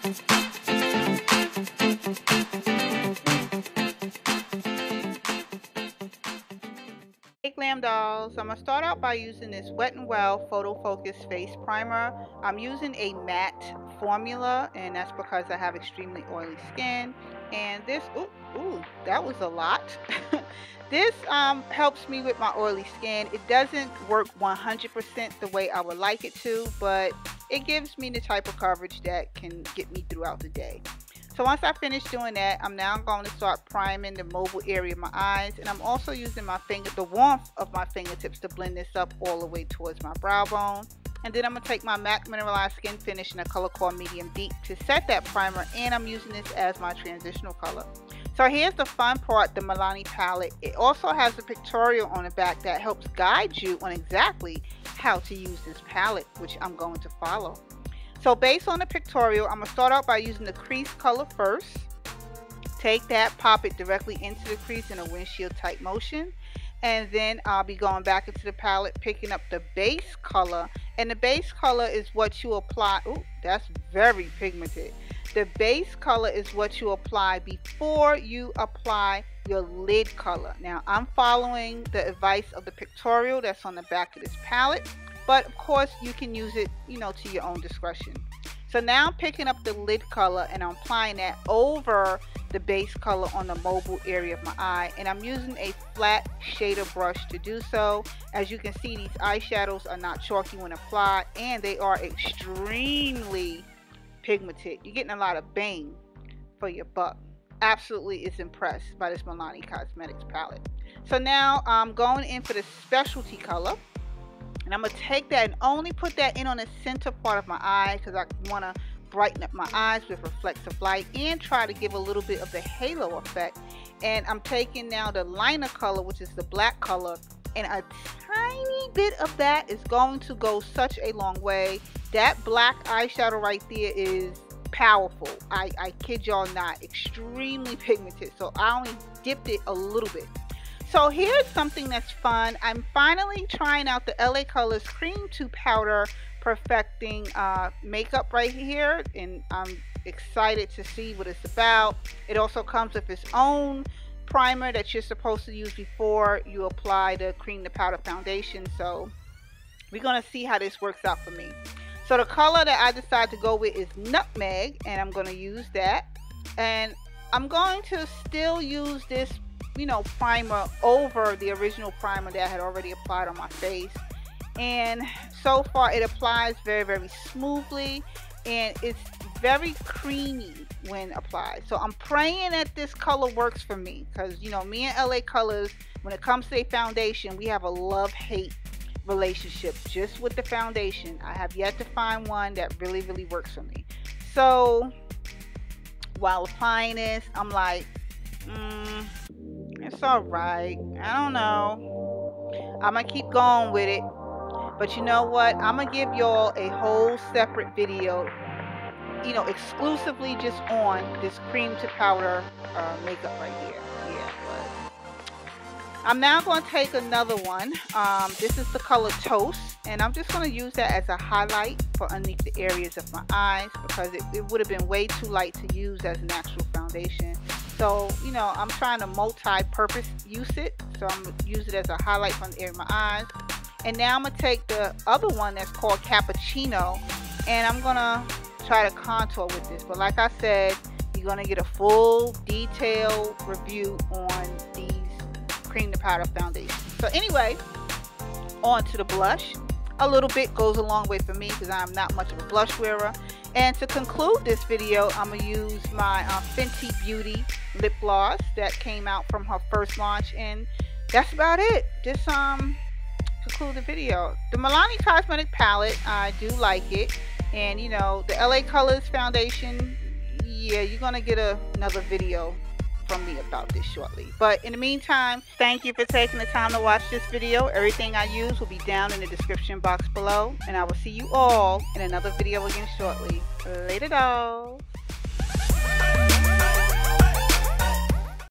Hey Glam Dolls, I'm going to start out by using this Wet n Well Photo Focus Face Primer. I'm using a matte formula, and that's because I have extremely oily skin. And this, ooh, that was a lot. This helps me with my oily skin. It doesn't work 100% the way I would like it to, but it gives me the type of coverage that can get me throughout the day. So once I finish doing that, I'm now going to start priming the mobile area of my eyes, and I'm also using my the warmth of my fingertips to blend this up all the way towards my brow bone. And then I'm going to take my MAC Mineralized Skin Finish in a color called Medium Deep to set that primer, and I'm using this as my transitional color. So here's the fun part, the Milani palette. It also has a pictorial on the back that helps guide you on exactly how to use this palette, which I'm going to follow. So based on the pictorial, I'm going to start out by using the crease color first. Take that, pop it directly into the crease in a windshield type motion. And then I'll be going back into the palette, picking up the base color. And the base color is what you apply. Ooh, that's very pigmented. The base color is what you apply before you apply your lid color. Now, I'm following the advice of the pictorial that's on the back of this palette. But of course you can use it, you know, to your own discretion. So now I'm picking up the lid color and I'm applying that over the base color on the mobile area of my eye, and I'm using a flat shader brush to do so. As you can see, these eyeshadows are not chalky when applied, and they are extremely pigmented. You're getting a lot of bang for your buck. Absolutely is impressed by this Milani Cosmetics palette. So now I'm going in for the specialty color. And I'm going to take that and only put that in on the center part of my eye because I want to brighten up my eyes with reflective light and try to give a little bit of the halo effect. And I'm taking now the liner color, which is the black color, and a tiny bit of that is going to go such a long way. That black eyeshadow right there is powerful. I kid y'all not, extremely pigmented. So I only dipped it a little bit. So here's something that's fun. I'm finally trying out the LA Colors Cream to Powder Perfecting makeup right here, and I'm excited to see what it's about. It also comes with its own primer that you're supposed to use before you apply the cream to powder foundation. So we're going to see how this works out for me. So the color that I decided to go with is Nutmeg, and I'm going to use that. And I'm going to still use this, you know, primer over the original primer that I had already applied on my face, and so far it applies very, very smoothly, and it's very creamy when applied. So I'm praying that this color works for me, because you know, me and LA Colors, when it comes to a foundation, we have a love-hate relationship just with the foundation. I have yet to find one that really, really works for me. So while applying this, I'm like, it's all right. I don't know. I'm gonna keep going with it. But you know what? I'm gonna give y'all a whole separate video, you know, exclusively just on this cream to powder makeup right here. Yeah, but I'm now going to take another one. This is the color Toast, and I'm just going to use that as a highlight for underneath the areas of my eyes, because it would have been way too light to use as an actual foundation. So, you know, I'm trying to multi-purpose use it. So I'm going to use it as a highlight from the area of my eyes. And now I'm going to take the other one that's called Cappuccino, and I'm going to try to contour with this. But like I said, you're going to get a full detailed review on these cream to powder foundation. So anyway, on to the blush. A little bit goes a long way for me because I'm not much of a blush wearer. And to conclude this video, I'm going to use my Fenty Beauty lip gloss that came out from her first launch, and that's about it. Just conclude the video. The Milani Cosmetic palette, I do like it, and you know, the LA Colors foundation, yeah, you're gonna get another video from me about this shortly. But in the meantime, thank you for taking the time to watch this video. Everything I use will be down in the description box below, and I will see you all in another video again shortly. Later, dolls.